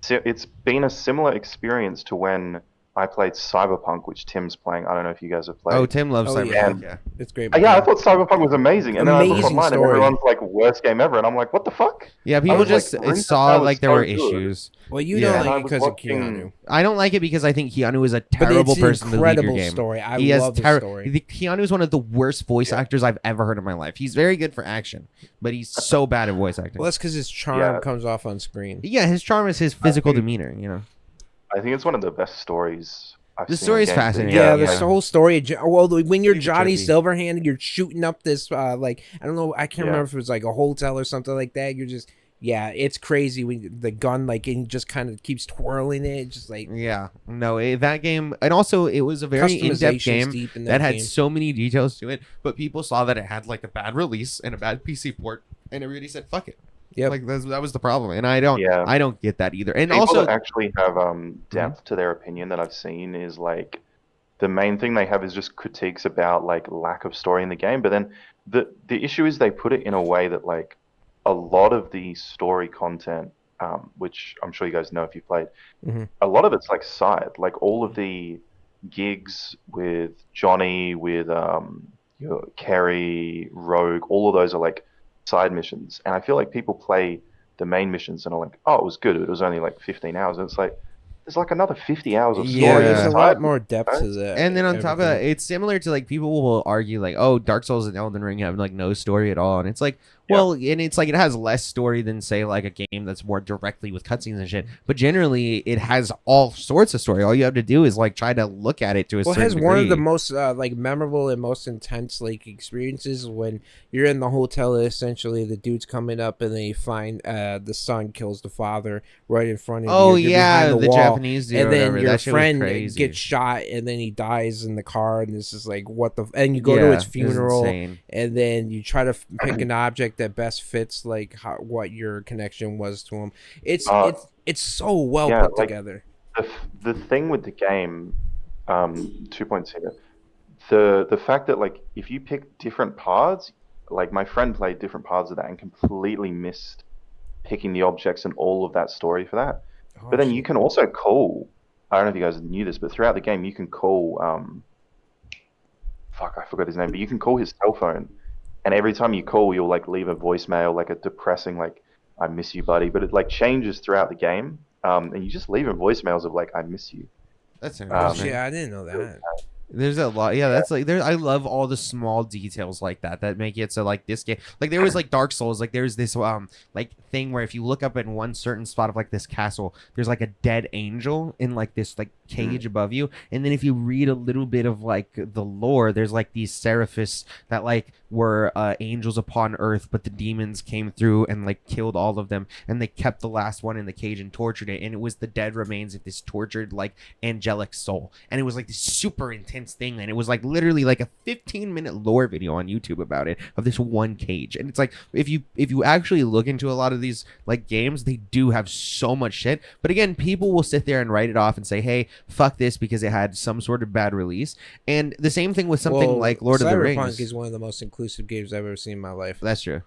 So it's been a similar experience to when I played Cyberpunk, which Tim's playing. I don't know if you guys have Oh, played. Tim loves Oh Cyberpunk. yeah, And Yeah. it's a great yeah, I game. thought Cyberpunk was amazing. And then I look Amazing online and story. everyone's like, worst game ever. And I'm like, what the fuck? Yeah, I people was like, just it research saw that was like there were so good. issues. Well, you don't Yeah. And like I it was because of watching. Keanu, I don't like it because I think Keanu is a but terrible it's an person to lead your incredible game. story. I He has love the story. Keanu is one of the worst voice actors I've ever heard in my life. He's very good for action, but he's so bad at voice acting. Well, that's because his charm Yeah. comes off on screen. Yeah, his charm is his physical think- demeanor. You know, I think it's one of the best stories I've The seen. story in is games. fascinating. Yeah, Yeah, the yeah. whole story. Well, when you're Super Johnny trippy. Silverhand, you're shooting up this like I don't know, I can't Yeah. remember if it was like a hotel or something like that. You're just it's crazy when the gun like and he just kind of keeps twirling it, just like Yeah, no, that game, and also it was a very in-depth customization's game deep in that had game. so many details to it, but people saw that it had like a bad release and a bad PC port, and everybody said fuck it. Yep. Like that was the problem, and I don't get that either. And People also, that actually have depth to their opinion that I've seen is like the main thing they have is just critiques about like lack of story in the game. But then the issue is they put it in a way that like a lot of the story content, which I'm sure you guys know if you played, Mhm. a lot of it's like side, like all of the gigs with Johnny, with Kerry, Rogue, all of those are like side missions, and I feel like people play the main missions and are like, oh, it was good. It was only like 15 hours, and it's like there's like another 50 hours of story. Yeah. There's a inside lot it, more depth right? to that. and then on top of that, everything. it's similar to like people will argue like, oh, Dark Souls and Elden Ring have like no story at all, and it's like, Yeah. well, and it's like it has less story than say like a game that's more directly with cutscenes and shit. But generally, it has all sorts of story. All you have to do is like try to look at it to a Well, it certain has degree. one of the most like memorable and most intense like experiences when you're in the hotel. Essentially, the dude's coming up and they find the son kills the father right in front of you. Oh You're yeah, behind the wall, Japanese dude, and or then whatever. your That shit was friend crazy. gets shot and then he dies in the car, and this is like what the and you go to Yeah, his it was funeral, insane. and then you try to pick an object that best fits like what your connection was to him. It's so well yeah, put like- together. The thing with the game, 2.0, the fact that like if you pick different paths, like my friend played different paths of that and completely missed picking the objects and all of that story for that. But then you can also call. I don't know if you guys knew this, but throughout the game you can call. Fuck, I forgot his name, but you can call his cell phone, and every time you call, you'll like leave a voicemail, like a depressing, like "I miss you, buddy," but it like changes throughout the game, and you just leave him voicemails of like "I miss you." That's Oh, interesting. yeah, I didn't know that. There's a lot. Yeah, that's like there. I love all the small details like that make it so like this game. Like there was like Dark Souls. Like there's this like thing where if you look up in one certain spot of like this castle, there's like a dead angel in like this like cage above you. And then if you read a little bit of like the lore, there's like these seraphists that like were angels upon earth, but the demons came through and like killed all of them, and they kept the last one in the cage and tortured it, and it was the dead remains of this tortured like angelic soul, and it was like this super intense thing, and it was like literally like a 15-minute lore video on YouTube about it of this one cage. And it's like if you actually look into a lot of these like games, they do have so much shit, but again, people will sit there and write it off and say, hey, fuck this because it had some sort of bad release. And the same thing with something like Lord of the Cyberpunk Rings. is one of the most inclusive games I've ever seen in my life. That's true.